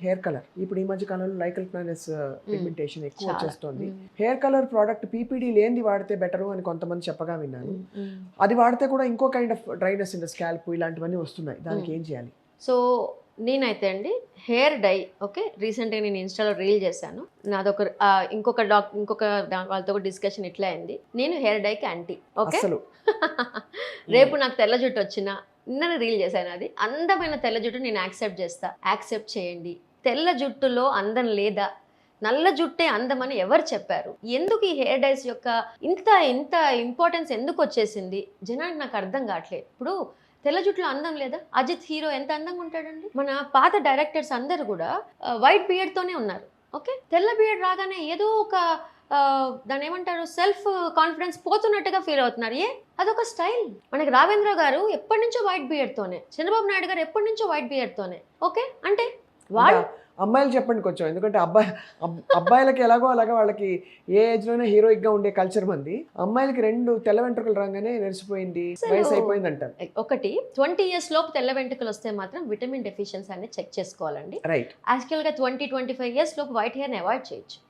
Hair colour. ఇప్పుడు ఈ మధ్య కాలంలో లైకల్ ప్లానెస్ పిగ్మెంటేషన్ ఎక్కువ వచ్చేస్తుంది. హెయిర్ కలర్ ప్రోడక్ట్ పీపీడీ లేనిది వాడితే బెటరు అని కొంతమంది చెప్పగా విన్నాను. అది వాడితే కూడా ఇంకో kind of dryness in the scalp ఇలాంటివన్నీ వస్తున్నాయి. దానికి ఏం చేయాలి? సో నేనైతే అండి హెయిర్ డై ఓకే రీసెంట్గా నేను ఇన్స్టాలో రీల్ చేశాను. నాదొక ఇంకొక వాళ్ళతో డిస్కషన్ ఇట్లా అయింది. నేను హెయిర్ డైకి యాంటీ ఓకే. అసలు రేపు నాకు తెల్ల జుట్టు వచ్చినా నిన్న రీల్ చేశాను. అది అందమైన తెల్ల జుట్టు నేను యాక్సెప్ట్ చేయండి. తెల్ల జుట్టులో అందం లేదా, నల్ల జుట్టే అందమని ఎవరు చెప్పారు? ఎందుకు ఈ హెయిర్ డైస్ యొక్క ఇంత ఇంత ఇంపార్టెన్స్ ఎందుకు వచ్చేసింది జనానికి నాకు అర్థం కావట్లేదు. ఇప్పుడు తెల్ల జుట్టులో అందం లేదా? అజిత్ హీరో ఎంత అందంగా ఉంటాడండి. మన పాత డైరెక్టర్స్ అందరు కూడా వైట్ బియర్డ్తోనే ఉన్నారు ఓకే. తెల్ల బియర్డ్ రాగానే ఏదో ఒక దాని ఏమంటారు సెల్ఫ్ కాన్ఫిడెన్స్ పోతున్నట్టుగా ఫీల్ అవుతున్నారు. అదొక స్టైల్. మనకి రావేంద్ర గారు ఎప్పటి నుంచో వైట్ బియర్డ్తోనే, చంద్రబాబు నాయుడు గారు ఎప్పటి నుంచో వైట్ బియర్డ్తోనే ఓకే. అంటే వాళ్ళు అమ్మాయిలు చెప్పండి కొంచెం, ఎందుకంటే అబ్బాయిలకి ఎలాగో అలాగా వాళ్ళకి ఏ ఏజ్ లోనే హీరోయిక్ గా ఉండే కల్చర్ మంది. అమ్మాయిలకి 2 తెల్ల వెంట్రుకలు రాగానే నెరిసిపోయింది, వయసు అయిపోయింది అంటారు. ఒకటి 20 years లోపు తెల్ల వెంట్రుకలు వస్తే మాత్రం విటమిన్ డెఫిషియన్సీ అనేది చెక్ చేసుకోవాలండి. రైట్. యాక్చువల్గా 20-25 years లోపు వైట్ హెయిర్ని అవాయిడ్ చేయొచ్చు.